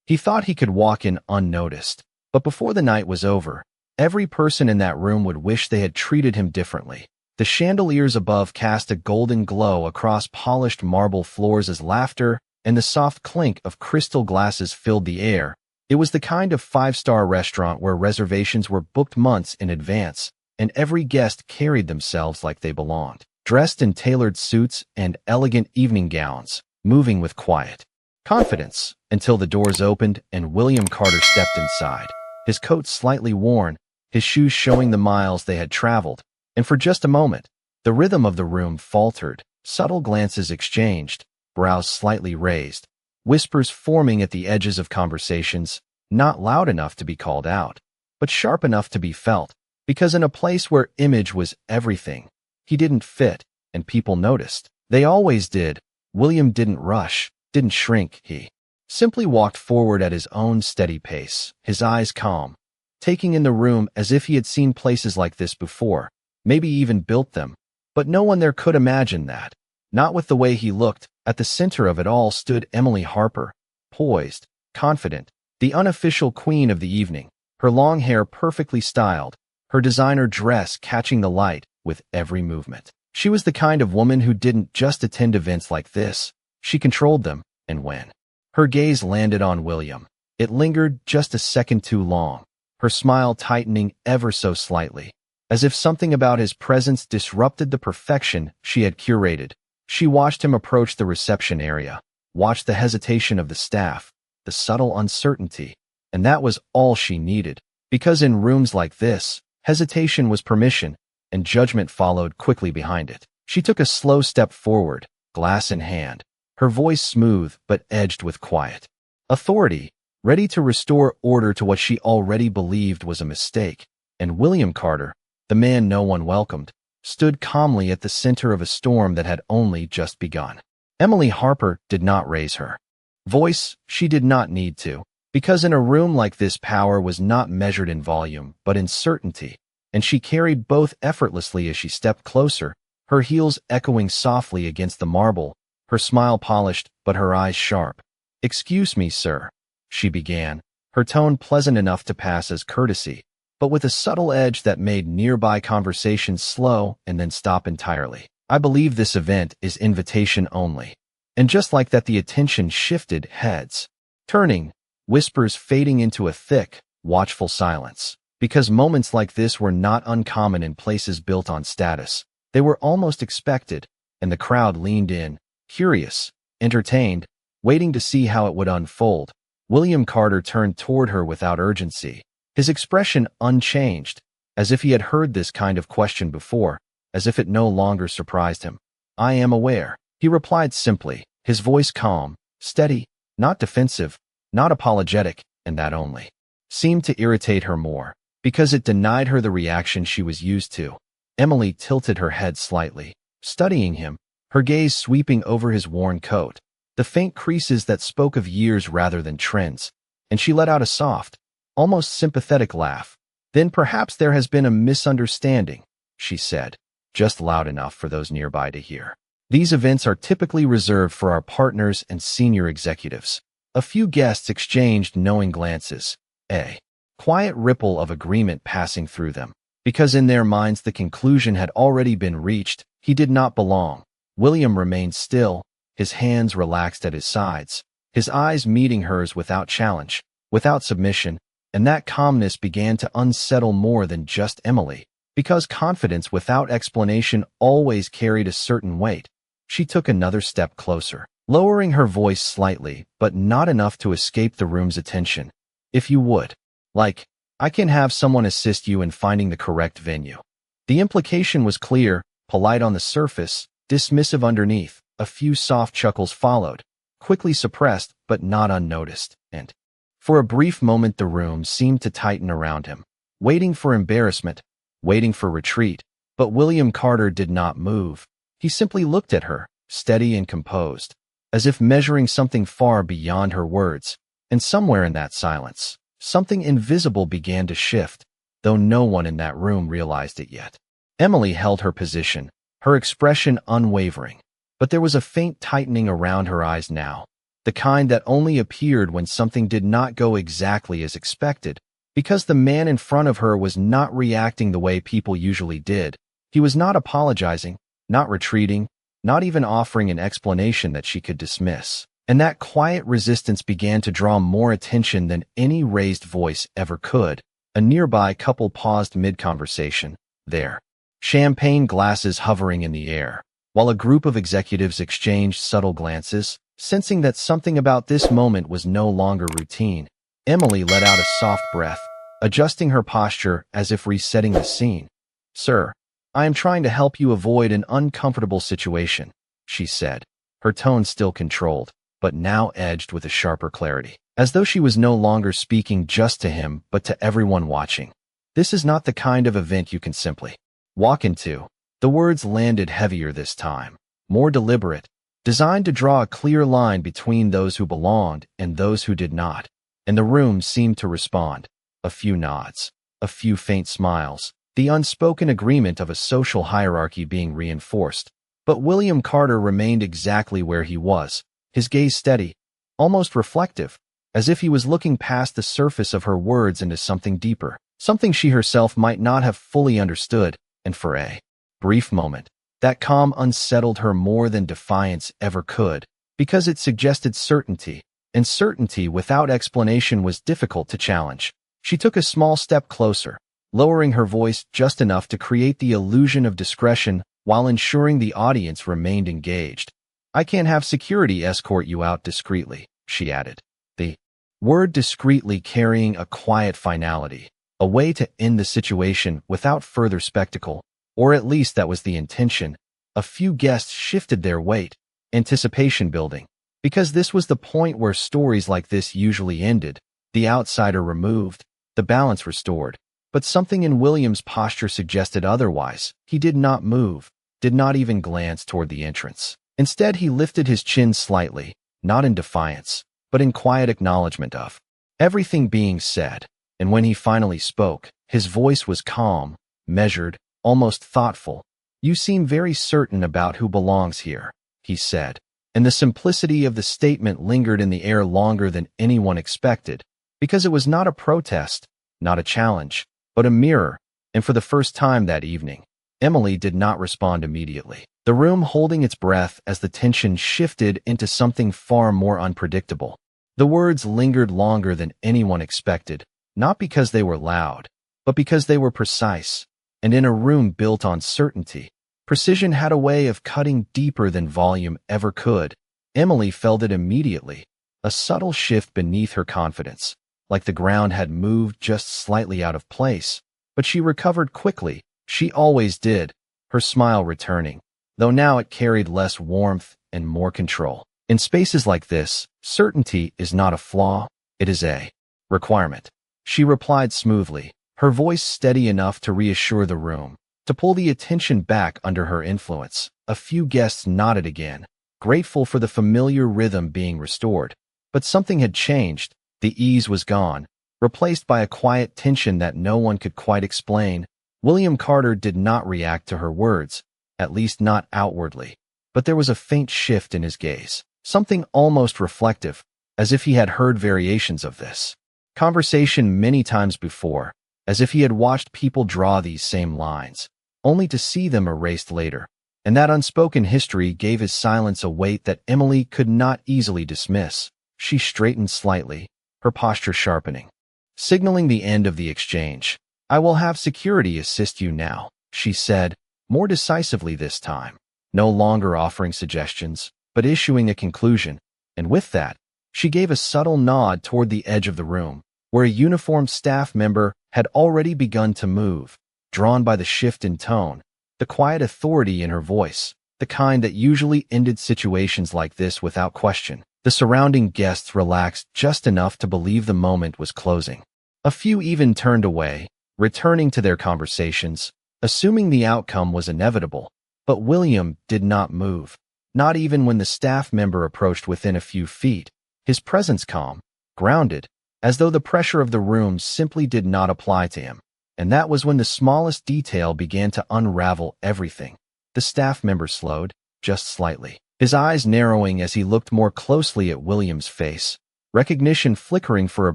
He thought he could walk in unnoticed, but before the night was over, every person in that room would wish they had treated him differently. The chandeliers above cast a golden glow across polished marble floors as laughter and the soft clink of crystal glasses filled the air. It was the kind of five-star restaurant where reservations were booked months in advance, and every guest carried themselves like they belonged, dressed in tailored suits and elegant evening gowns, moving with quiet confidence, until the doors opened and William Carter stepped inside, his coat slightly worn, his shoes showing the miles they had traveled, and for just a moment, the rhythm of the room faltered, subtle glances exchanged, brows slightly raised, whispers forming at the edges of conversations, not loud enough to be called out, but sharp enough to be felt, because in a place where image was everything, he didn't fit, and people noticed. They always did. William didn't rush, didn't shrink, he simply walked forward at his own steady pace, his eyes calm, taking in the room as if he had seen places like this before, maybe even built them, but no one there could imagine that. Not with the way he looked. At the center of it all stood Emily Harper, poised, confident, the unofficial queen of the evening, her long hair perfectly styled, her designer dress catching the light with every movement. She was the kind of woman who didn't just attend events like this, she controlled them, and when her gaze landed on William, it lingered just a second too long, her smile tightening ever so slightly, as if something about his presence disrupted the perfection she had curated. She watched him approach the reception area, watched the hesitation of the staff, the subtle uncertainty, and that was all she needed, because in rooms like this, hesitation was permission, and judgment followed quickly behind it. She took a slow step forward, glass in hand, her voice smooth but edged with quiet authority, ready to restore order to what she already believed was a mistake. And William Carter, the man no one welcomed, stood calmly at the center of a storm that had only just begun. Emily Harper did not raise her voice. She did not need to, because in a room like this power was not measured in volume but in certainty, and she carried both effortlessly as she stepped closer, her heels echoing softly against the marble, her smile polished but her eyes sharp. "Excuse me, sir," she began, her tone pleasant enough to pass as courtesy, but with a subtle edge that made nearby conversations slow and then stop entirely. "I believe this event is invitation only." And just like that, the attention shifted, heads turning, whispers fading into a thick, watchful silence. Because moments like this were not uncommon in places built on status. They were almost expected, and the crowd leaned in, curious, entertained, waiting to see how it would unfold. William Carter turned toward her without urgency, his expression unchanged, as if he had heard this kind of question before, as if it no longer surprised him. "I am aware," he replied simply, his voice calm, steady, not defensive, not apologetic, and that only seemed to irritate her more, because it denied her the reaction she was used to. Emily tilted her head slightly, studying him, her gaze sweeping over his worn coat, the faint creases that spoke of years rather than trends, and she let out a soft, almost sympathetic laugh. "Then perhaps there has been a misunderstanding," she said, just loud enough for those nearby to hear. "These events are typically reserved for our partners and senior executives." A few guests exchanged knowing glances, a quiet ripple of agreement passing through them, because in their minds the conclusion had already been reached. He did not belong. William remained still, his hands relaxed at his sides, his eyes meeting hers without challenge, without submission, and that calmness began to unsettle more than just Emily, because confidence without explanation always carried a certain weight. She took another step closer, lowering her voice slightly, but not enough to escape the room's attention. "If you would. Like, I can have someone assist you in finding the correct venue." The implication was clear, polite on the surface, dismissive underneath. A few soft chuckles followed, quickly suppressed but not unnoticed, and for a brief moment the room seemed to tighten around him, waiting for embarrassment, waiting for retreat. But William Carter did not move. He simply looked at her, steady and composed, as if measuring something far beyond her words. And somewhere in that silence, something invisible began to shift, though no one in that room realized it yet. Emily held her position, her expression unwavering, but there was a faint tightening around her eyes now, the kind that only appeared when something did not go exactly as expected, because the man in front of her was not reacting the way people usually did. He was not apologizing, not retreating, not even offering an explanation that she could dismiss. And that quiet resistance began to draw more attention than any raised voice ever could. A nearby couple paused mid-conversation, their champagne glasses hovering in the air, while a group of executives exchanged subtle glances, sensing that something about this moment was no longer routine. Emily let out a soft breath, adjusting her posture as if resetting the scene. "Sir, I am trying to help you avoid an uncomfortable situation," she said, her tone still controlled, but now edged with a sharper clarity, as though she was no longer speaking just to him but to everyone watching. "This is not the kind of event you can simply walk into." The words landed heavier this time, more deliberate, designed to draw a clear line between those who belonged and those who did not. And the room seemed to respond. A few nods, a few faint smiles, the unspoken agreement of a social hierarchy being reinforced. But William Carter remained exactly where he was, his gaze steady, almost reflective, as if he was looking past the surface of her words into something deeper, something she herself might not have fully understood. And for a brief moment, that calm unsettled her more than defiance ever could, because it suggested certainty, and certainty without explanation was difficult to challenge. She took a small step closer, lowering her voice just enough to create the illusion of discretion while ensuring the audience remained engaged. "I can't have security escort you out discreetly," she added, the word discreetly carrying a quiet finality, a way to end the situation without further spectacle, or at least that was the intention. A few guests shifted their weight, anticipation building, because this was the point where stories like this usually ended, the outsider removed, the balance restored. But something in William's posture suggested otherwise. He did not move, did not even glance toward the entrance. Instead, he lifted his chin slightly, not in defiance, but in quiet acknowledgement of everything being said. And when he finally spoke, his voice was calm, measured, almost thoughtful. "You seem very certain about who belongs here," he said, and the simplicity of the statement lingered in the air longer than anyone expected, because it was not a protest, not a challenge, but a mirror. And for the first time that evening, Emily did not respond immediately, the room holding its breath as the tension shifted into something far more unpredictable. The words lingered longer than anyone expected, not because they were loud, but because they were precise. And in a room built on certainty, precision had a way of cutting deeper than volume ever could. Emily felt it immediately, a subtle shift beneath her confidence, like the ground had moved just slightly out of place. But she recovered quickly. She always did, her smile returning, though now it carried less warmth and more control. In spaces like this, certainty is not a flaw, it is a requirement. She replied smoothly, her voice steady enough to reassure the room, to pull the attention back under her influence. A few guests nodded again, grateful for the familiar rhythm being restored. But something had changed. The ease was gone, replaced by a quiet tension that no one could quite explain. William Carter did not react to her words, at least not outwardly, but there was a faint shift in his gaze, something almost reflective, as if he had heard variations of this conversation many times before, as if he had watched people draw these same lines, only to see them erased later. And that unspoken history gave his silence a weight that Emily could not easily dismiss. She straightened slightly, her posture sharpening, signaling the end of the exchange. "I will have security assist you now," she said, more decisively this time, no longer offering suggestions, but issuing a conclusion. And with that, she gave a subtle nod toward the edge of the room, where a uniformed staff member had already begun to move, drawn by the shift in tone, the quiet authority in her voice, the kind that usually ended situations like this without question. The surrounding guests relaxed just enough to believe the moment was closing. A few even turned away, returning to their conversations, assuming the outcome was inevitable. But William did not move, not even when the staff member approached within a few feet, his presence calm, grounded, as though the pressure of the room simply did not apply to him. And that was when the smallest detail began to unravel everything. The staff member slowed, just slightly, his eyes narrowing as he looked more closely at William's face, recognition flickering for a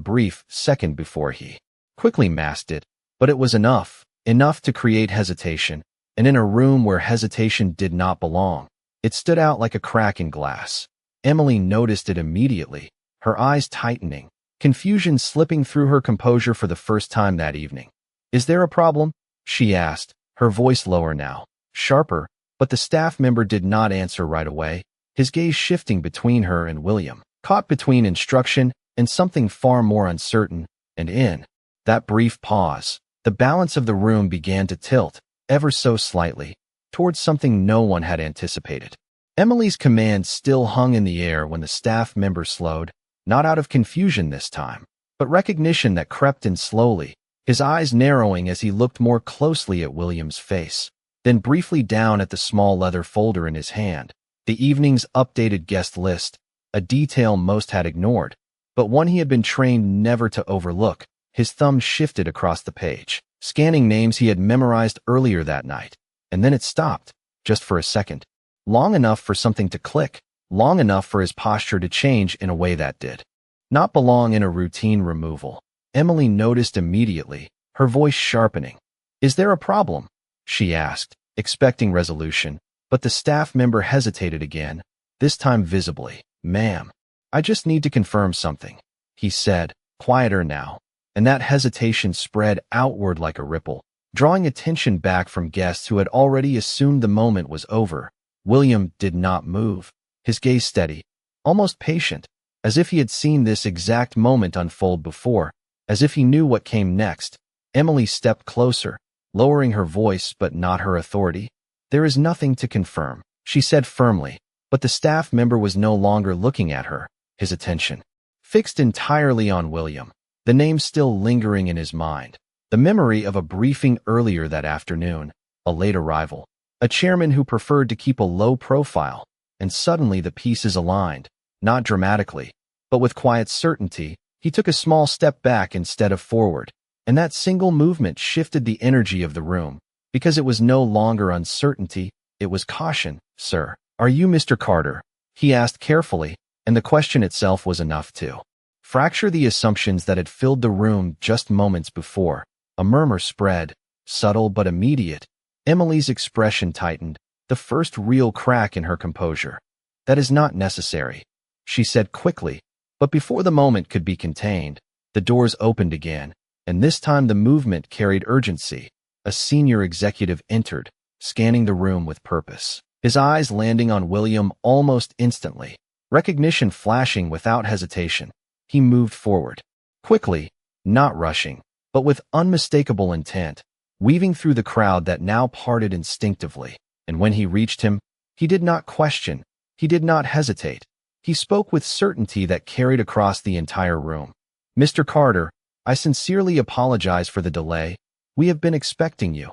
brief second before he quickly masked it. But it was enough to create hesitation, and in a room where hesitation did not belong, it stood out like a crack in glass. Emily noticed it immediately, her eyes tightening, confusion slipping through her composure for the first time that evening. "Is there a problem?" she asked, her voice lower now, sharper, but the staff member did not answer right away, his gaze shifting between her and William, caught between instruction and something far more uncertain, and in that brief pause, the balance of the room began to tilt, ever so slightly, towards something no one had anticipated. Emily's command still hung in the air when the staff member slowed, not out of confusion this time, but recognition that crept in slowly, his eyes narrowing as he looked more closely at William's face, then briefly down at the small leather folder in his hand, the evening's updated guest list, a detail most had ignored, but one he had been trained never to overlook. His thumb shifted across the page, scanning names he had memorized earlier that night, and then it stopped, just for a second, long enough for something to click, long enough for his posture to change in a way that did not belong in a routine removal. Emily noticed immediately, her voice sharpening. "Is there a problem?" she asked, expecting resolution, but the staff member hesitated again, this time visibly. "Ma'am, I just need to confirm something," he said, quieter now, and that hesitation spread outward like a ripple, drawing attention back from guests who had already assumed the moment was over. William did not move, his gaze steady, almost patient, as if he had seen this exact moment unfold before, as if he knew what came next. Emily stepped closer, lowering her voice but not her authority. "There is nothing to confirm," she said firmly, but the staff member was no longer looking at her, his attention fixed entirely on William, the name still lingering in his mind, the memory of a briefing earlier that afternoon, a late arrival, a chairman who preferred to keep a low profile, and suddenly the pieces aligned, not dramatically, but with quiet certainty. He took a small step back instead of forward, and that single movement shifted the energy of the room, because it was no longer uncertainty, it was caution. "Sir, are you Mr. Carter?" he asked carefully, and the question itself was enough to fracture the assumptions that had filled the room just moments before. A murmur spread, subtle but immediate. Emily's expression tightened, the first real crack in her composure. "That is not necessary," she said quickly, but before the moment could be contained, the doors opened again, and this time the movement carried urgency. A senior executive entered, scanning the room with purpose, his eyes landing on William almost instantly, recognition flashing without hesitation. He moved forward, quickly, not rushing, but with unmistakable intent, weaving through the crowd that now parted instinctively, and when he reached him, he did not question, he did not hesitate. He spoke with certainty that carried across the entire room. "Mr. Carter, I sincerely apologize for the delay. We have been expecting you."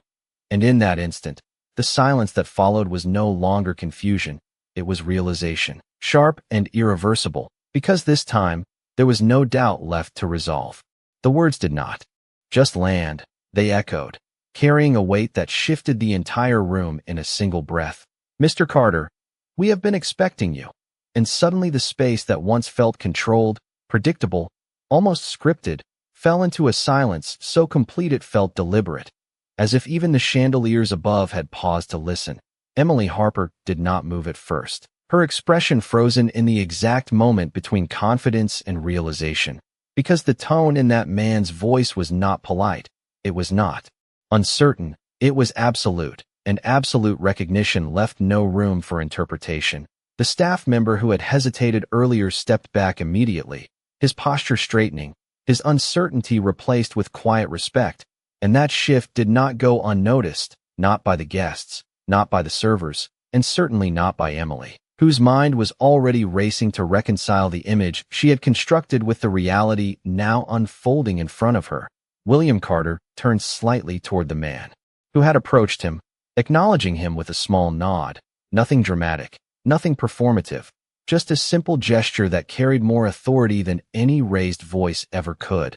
And in that instant, the silence that followed was no longer confusion, it was realization, sharp and irreversible, because this time, there was no doubt left to resolve. The words did not just land, they echoed, carrying a weight that shifted the entire room in a single breath. "Mr. Carter, we have been expecting you." And suddenly the space that once felt controlled, predictable, almost scripted, fell into a silence so complete it felt deliberate, as if even the chandeliers above had paused to listen. Emily Harper did not move at first, her expression frozen in the exact moment between confidence and realization, because the tone in that man's voice was not polite, it was not uncertain, it was absolute, and absolute recognition left no room for interpretation. The staff member who had hesitated earlier stepped back immediately, his posture straightening, his uncertainty replaced with quiet respect, and that shift did not go unnoticed, not by the guests, not by the servers, and certainly not by Emily, whose mind was already racing to reconcile the image she had constructed with the reality now unfolding in front of her. William Carter turned slightly toward the man who had approached him, acknowledging him with a small nod, nothing dramatic, nothing performative, just a simple gesture that carried more authority than any raised voice ever could.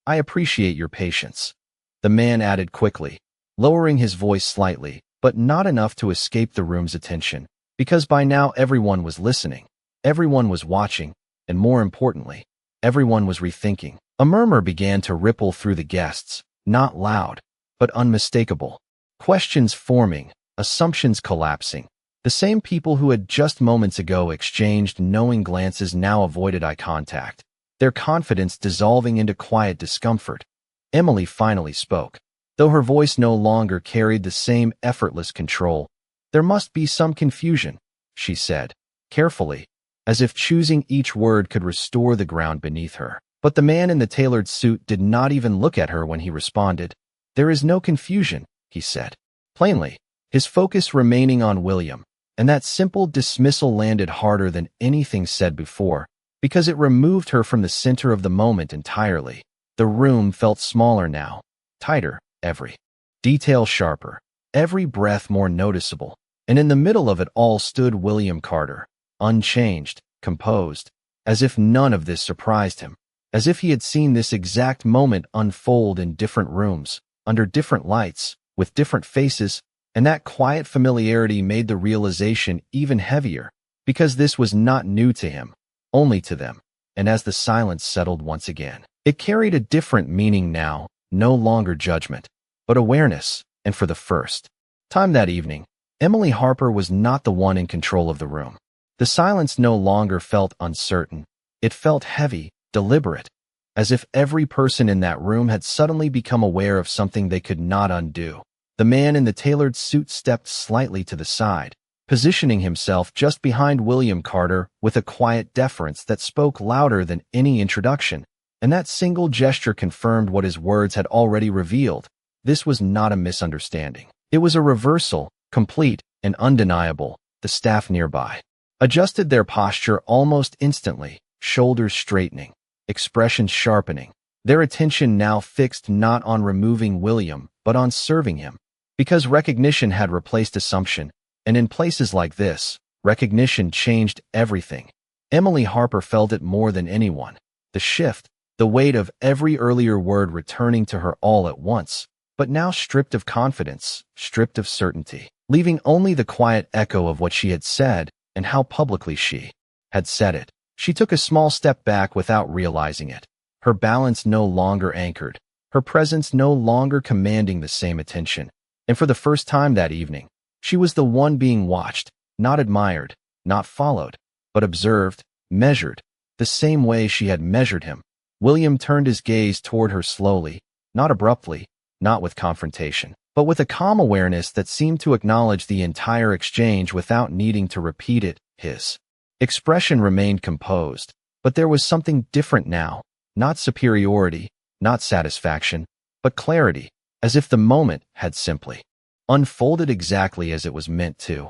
"I appreciate your patience," the man added quickly, lowering his voice slightly, but not enough to escape the room's attention. because by now everyone was listening, everyone was watching, and more importantly, everyone was rethinking. A murmur began to ripple through the guests, not loud, but unmistakable. Questions forming, assumptions collapsing. The same people who had just moments ago exchanged knowing glances now avoided eye contact, their confidence dissolving into quiet discomfort. Emily finally spoke. Though her voice no longer carried the same effortless control, "There must be some confusion," she said, carefully, as if choosing each word could restore the ground beneath her. But the man in the tailored suit did not even look at her when he responded. "There is no confusion," he said, plainly, his focus remaining on William, and that simple dismissal landed harder than anything said before, because it removed her from the center of the moment entirely. The room felt smaller now, tighter, every detail sharper, every breath more noticeable, and in the middle of it all stood William Carter, unchanged, composed, as if none of this surprised him, as if he had seen this exact moment unfold in different rooms, under different lights, with different faces, and that quiet familiarity made the realization even heavier, because this was not new to him, only to them. And as the silence settled once again, it carried a different meaning now, no longer judgment, but awareness. And for the first time that evening, Emily Harper was not the one in control of the room. The silence no longer felt uncertain. It felt heavy, deliberate, as if every person in that room had suddenly become aware of something they could not undo. The man in the tailored suit stepped slightly to the side, positioning himself just behind William Carter with a quiet deference that spoke louder than any introduction, and that single gesture confirmed what his words had already revealed. This was not a misunderstanding. It was a reversal, complete and undeniable. The staff nearby adjusted their posture almost instantly, shoulders straightening, expressions sharpening, their attention now fixed not on removing William, but on serving him, because recognition had replaced assumption, and in places like this, recognition changed everything. Emily Harper felt it more than anyone. The shift, the weight of every earlier word returning to her all at once, but now stripped of confidence, stripped of certainty, leaving only the quiet echo of what she had said and how publicly she had said it. She took a small step back without realizing it, her balance no longer anchored, her presence no longer commanding the same attention. And for the first time that evening, she was the one being watched, not admired, not followed, but observed, measured, the same way she had measured him. William turned his gaze toward her slowly, not abruptly, not with confrontation, but with a calm awareness that seemed to acknowledge the entire exchange without needing to repeat it. His expression remained composed, but there was something different now, not superiority, not satisfaction, but clarity, as if the moment had simply unfolded exactly as it was meant to.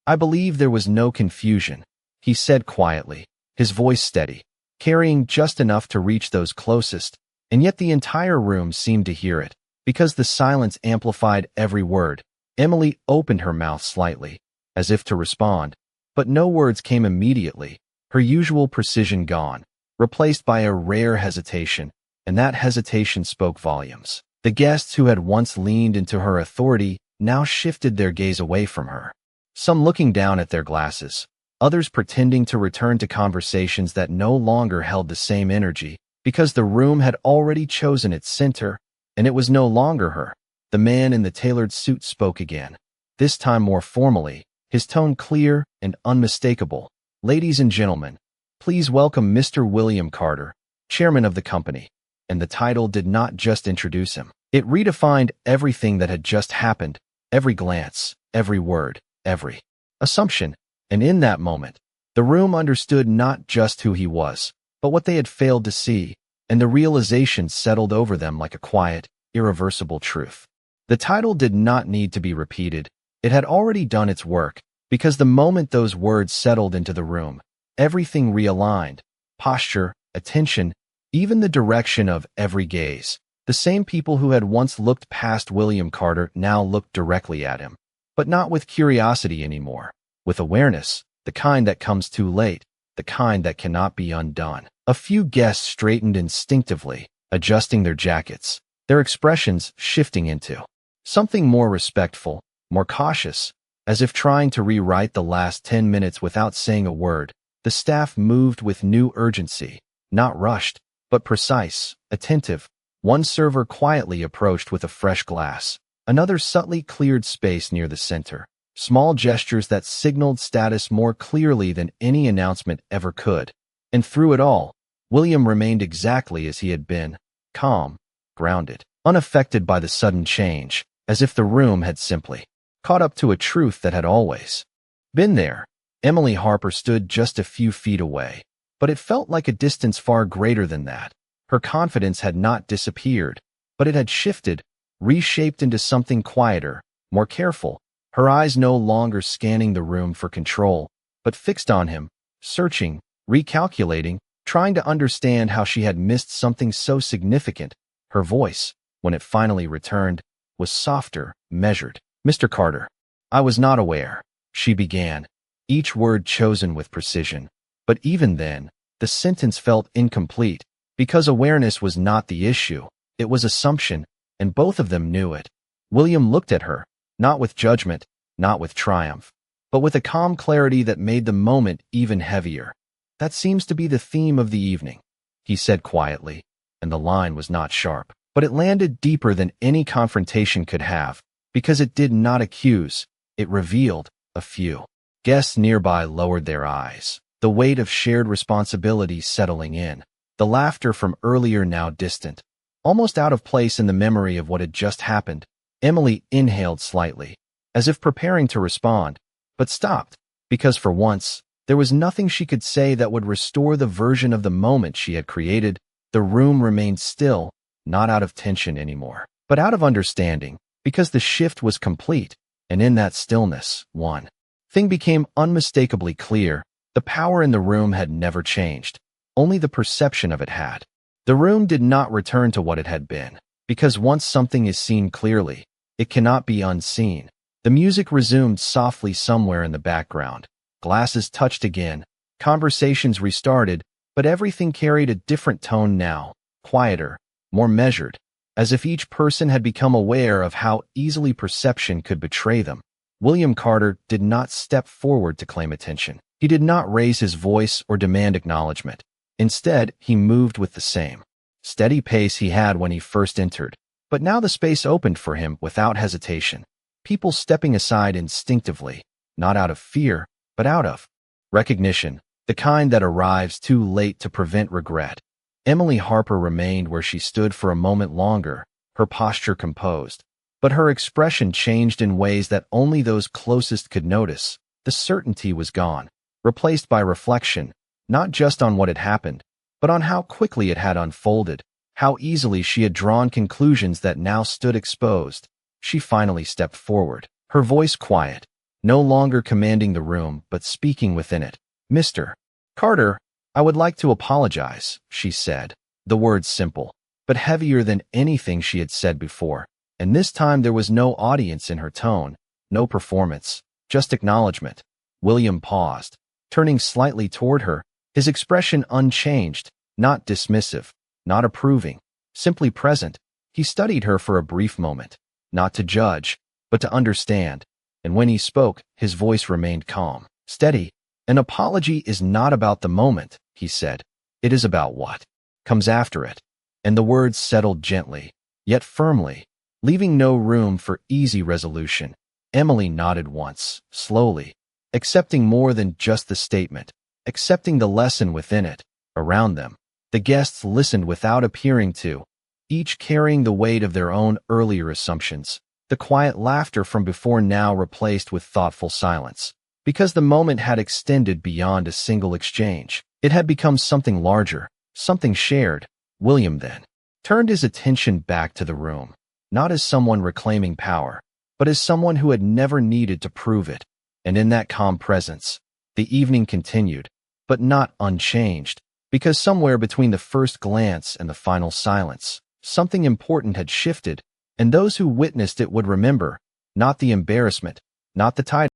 "I believe there was no confusion," he said quietly, his voice steady, carrying just enough to reach those closest, and yet the entire room seemed to hear it, because the silence amplified every word. Emily opened her mouth slightly, as if to respond, but no words came immediately, her usual precision gone, replaced by a rare hesitation, and that hesitation spoke volumes. The guests who had once leaned into her authority now shifted their gaze away from her, some looking down at their glasses, others pretending to return to conversations that no longer held the same energy, because the room had already chosen its center, and it was no longer her. The man in the tailored suit spoke again, this time more formally, his tone clear and unmistakable. "Ladies and gentlemen, please welcome Mr. William Carter, chairman of the company." And the title did not just introduce him. It redefined everything that had just happened, every glance, every word, every assumption. And in that moment, the room understood not just who he was, but what they had failed to see, and the realization settled over them like a quiet, irreversible truth. The title did not need to be repeated. It had already done its work, because the moment those words settled into the room, everything realigned, posture, attention, even the direction of every gaze. The same people who had once looked past William Carter now looked directly at him, but not with curiosity anymore, with awareness, the kind that comes too late, the kind that cannot be undone. A few guests straightened instinctively, adjusting their jackets, their expressions shifting into something more respectful, more cautious, As if trying to rewrite the last 10 minutes without saying a word, the staff moved with new urgency, not rushed, but precise, attentive. One server quietly approached with a fresh glass. Another subtly cleared space near the center. Small gestures that signaled status more clearly than any announcement ever could. And through it all, William remained exactly as he had been, calm, grounded, unaffected by the sudden change, as if the room had simply caught up to a truth that had always been there. Emily Harper stood just a few feet away, but it felt like a distance far greater than that. Her confidence had not disappeared, but it had shifted, reshaped into something quieter, more careful, her eyes no longer scanning the room for control, but fixed on him, searching, recalculating, trying to understand how she had missed something so significant. Her voice, when it finally returned, was softer, measured. "Mr. Carter, I was not aware," she began, each word chosen with precision. But even then, the sentence felt incomplete, because awareness was not the issue, it was assumption, and both of them knew it. William looked at her, not with judgment, not with triumph, but with a calm clarity that made the moment even heavier. "That seems to be the theme of the evening," he said quietly, and the line was not sharp, but it landed deeper than any confrontation could have, because it did not accuse, it revealed. A few guests nearby lowered their eyes, the weight of shared responsibility settling in, the laughter from earlier now distant, almost out of place in the memory of what had just happened. Emily inhaled slightly, as if preparing to respond, but stopped, because for once, there was nothing she could say that would restore the version of the moment she had created. The room remained still, not out of tension anymore, but out of understanding, because the shift was complete, and in that stillness, one thing became unmistakably clear: the power in the room had never changed, only the perception of it had. The room did not return to what it had been, because once something is seen clearly, it cannot be unseen. The music resumed softly somewhere in the background. Glasses touched again, conversations restarted, but everything carried a different tone now, quieter, more measured, as if each person had become aware of how easily perception could betray them. William Carter did not step forward to claim attention. He did not raise his voice or demand acknowledgement. Instead, he moved with the same steady pace he had when he first entered. But now the space opened for him without hesitation. People stepping aside instinctively, not out of fear, but out of recognition, the kind that arrives too late to prevent regret. Emily Harper remained where she stood for a moment longer, her posture composed. But her expression changed in ways that only those closest could notice. The certainty was gone, replaced by reflection, not just on what had happened, but on how quickly it had unfolded, how easily she had drawn conclusions that now stood exposed. She finally stepped forward, her voice quiet, no longer commanding the room but speaking within it. "Mr. Carter, I would like to apologize," she said, the words simple, but heavier than anything she had said before. And this time there was no audience in her tone, no performance, just acknowledgement. William paused, turning slightly toward her, his expression unchanged, not dismissive, not approving, simply present. He studied her for a brief moment, not to judge, but to understand, and when he spoke, his voice remained calm, steady. "An apology is not about the moment," he said. "It is about what comes after it." And the words settled gently, yet firmly, leaving no room for easy resolution. Emily nodded once, slowly, accepting more than just the statement, accepting the lesson within it. Around them, the guests listened without appearing to, each carrying the weight of their own earlier assumptions. The quiet laughter from before now replaced with thoughtful silence, because the moment had extended beyond a single exchange. It had become something larger, something shared. William then turned his attention back to the room, not as someone reclaiming power, but as someone who had never needed to prove it. And in that calm presence, the evening continued, but not unchanged, because somewhere between the first glance and the final silence, something important had shifted, and those who witnessed it would remember, not the embarrassment, not the title,